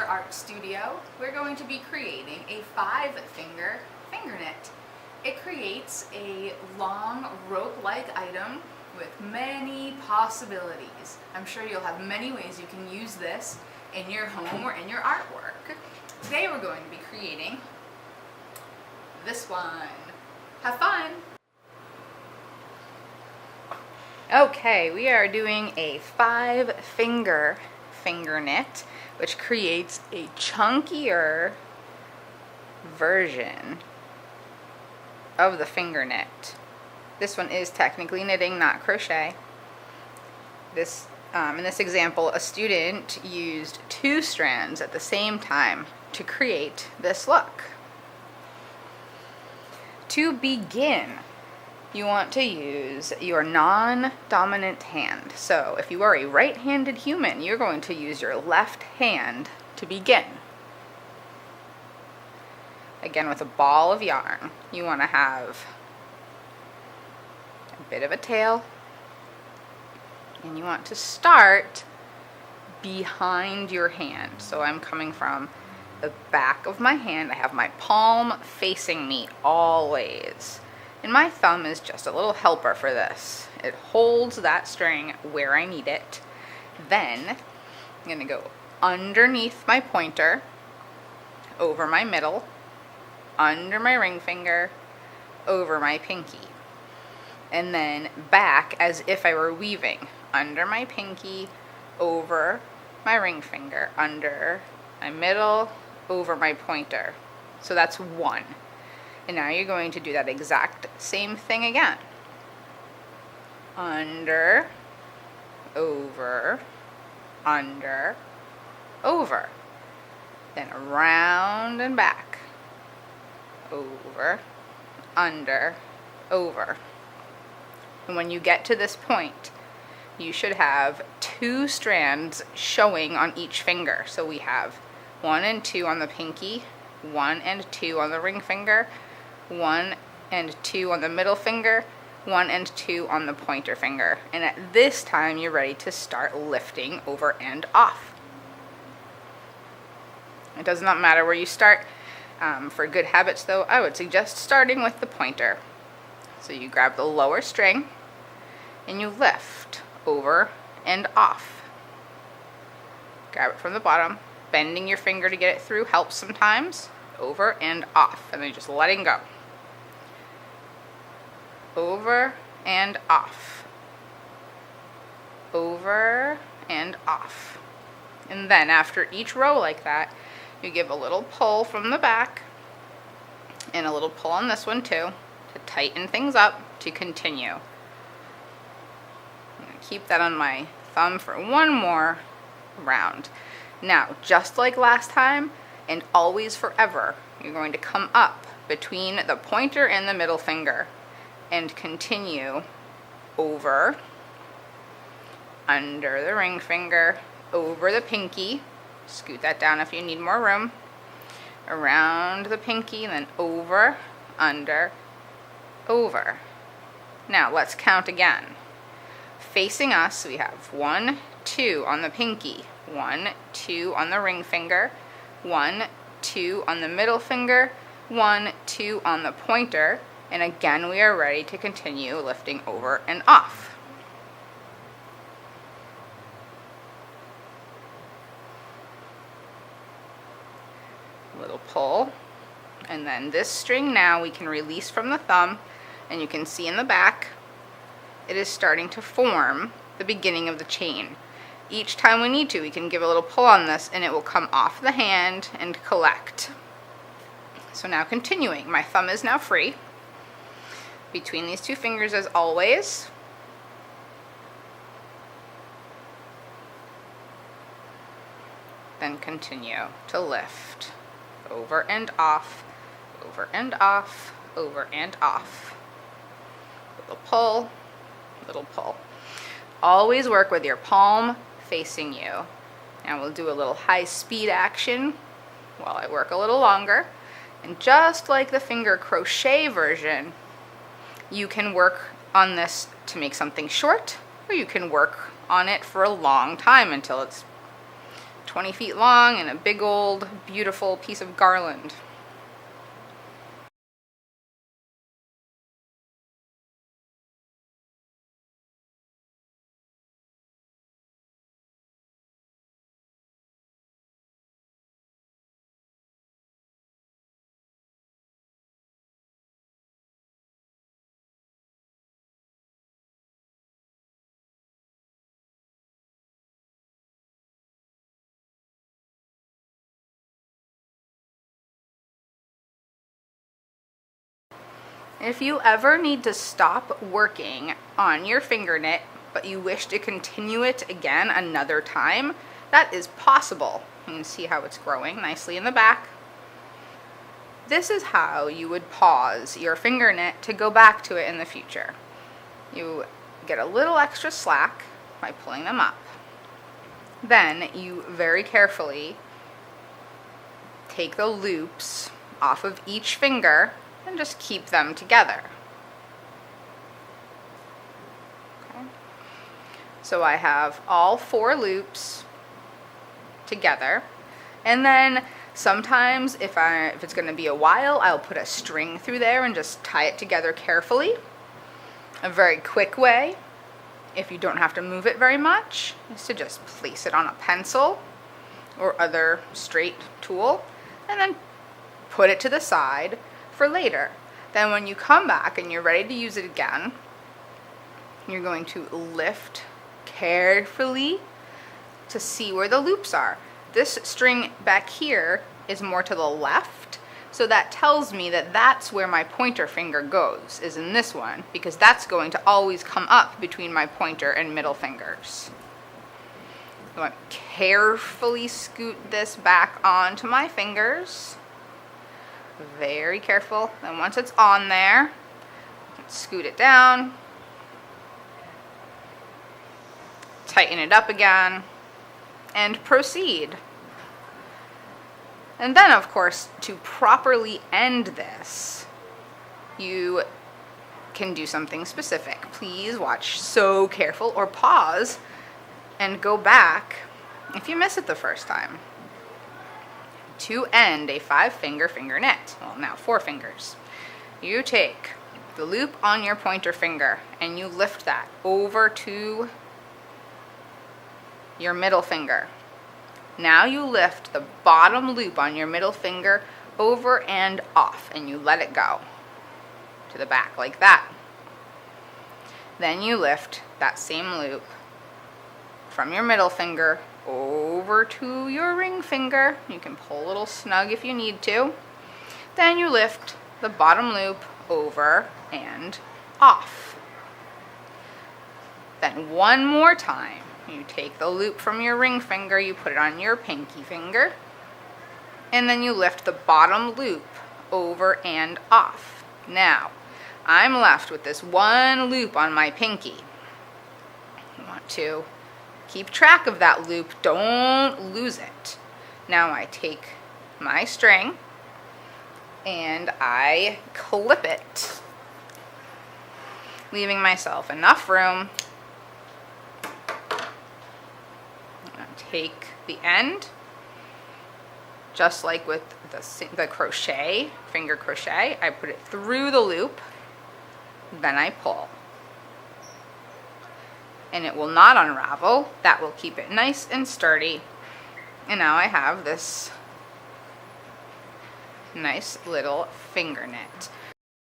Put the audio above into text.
your art studio, we're going to be creating a 5-finger finger knit. It creates a long rope-like item with many possibilities. I'm sure you'll have many ways you can use this in your home or in your artwork. Today we're going to be creating this one. Have fun! Okay, we are doing a 5-finger finger knit, which creates a chunkier version of the finger knit. This one is technically knitting, not crochet. In this example, a student used 2 strands at the same time to create this look. To begin, you want to use your non-dominant hand. So if you are a right-handed human, you're going to use your left hand to begin. Again, with a ball of yarn, you want to have a bit of a tail, and you want to start behind your hand. So I'm coming from the back of my hand. I have my palm facing me always. And my thumb is just a little helper for this. It holds that string where I need it. Then I'm going to go underneath my pointer, over my middle, under my ring finger, over my pinky. And then back as if I were weaving. Under my pinky, over my ring finger, under my middle, over my pointer. So that's 1. And now you're going to do that exact same thing again. Under, over, under, over. Then around and back. Over, under, over. And when you get to this point, you should have 2 strands showing on each finger. So we have 1 and 2 on the pinky, 1 and 2 on the ring finger, 1 and 2 on the middle finger, 1 and 2 on the pointer finger. And at this time, you're ready to start lifting over and off. It does not matter where you start. For good habits, though, I would suggest starting with the pointer. So you grab the lower string and you lift over and off. Grab it from the bottom. Bending your finger to get it through helps sometimes. Over and off, and then just letting go. Over and off. Over and off. And then after each row like that, you give a little pull from the back and a little pull on this one too to tighten things up to continue. I'm going to keep that on my thumb for one more round. Now, just like last time, and always forever, you're going to come up between the pointer and the middle finger and continue over, under the ring finger, over the pinky, scoot that down if you need more room, around the pinky, and then over, under, over. Now let's count again. Facing us, we have 1, 2 on the pinky, 1, 2 on the ring finger, 1, 2 on the middle finger, 1, 2 on the pointer, and again we are ready to continue lifting over and off. Little pull, and then this string now we can release from the thumb, and you can see in the back it is starting to form the beginning of the chain. Each time we need to, we can give a little pull on this and it will come off the hand and collect. So now continuing, my thumb is now free between these 2 fingers as always. Then continue to lift over and off, over and off, over and off. Little pull, little pull. Always work with your palm facing you. Now we'll do a little high speed action while I work a little longer. And just like the finger crochet version, you can work on this to make something short, or you can work on it for a long time until it's 20 feet long and a big old beautiful piece of garland. If you ever need to stop working on your finger knit, but you wish to continue it again another time, that is possible. You can see how it's growing nicely in the back. This is how you would pause your finger knit to go back to it in the future. You get a little extra slack by pulling them up. Then you very carefully take the loops off of each finger and just keep them together. Okay. So I have all 4 loops together, and then sometimes if it's going to be a while, I'll put a string through there and just tie it together carefully. A very quick way, if you don't have to move it very much, is to just place it on a pencil or other straight tool and then put it to the side for later. Then when you come back and you're ready to use it again, you're going to lift carefully to see where the loops are. This string back here is more to the left, so that tells me that that's where my pointer finger goes, is in this one, because that's going to always come up between my pointer and middle fingers. I want to carefully scoot this back onto my fingers. Very careful. And once it's on there, you can scoot it down, tighten it up again, and proceed. And then, of course, to properly end this, you can do something specific. Please watch so careful, or pause and go back if you miss it the first time. To end a 5-finger finger knit, well, now 4 fingers, you take the loop on your pointer finger and you lift that over to your middle finger. Now you lift the bottom loop on your middle finger over and off, and you let it go to the back like that. Then you lift that same loop from your middle finger over to your ring finger. You can pull a little snug if you need to. Then you lift the bottom loop over and off. Then one more time, you take the loop from your ring finger, you put it on your pinky finger, and then you lift the bottom loop over and off. Now, I'm left with this one loop on my pinky. I want to keep track of that loop, don't lose it. Now I take my string and I clip it, leaving myself enough room. Take the end, just like with the crochet, finger crochet, I put it through the loop, then I pull. And it will not unravel. That will keep it nice and sturdy. And now I have this nice little finger knit.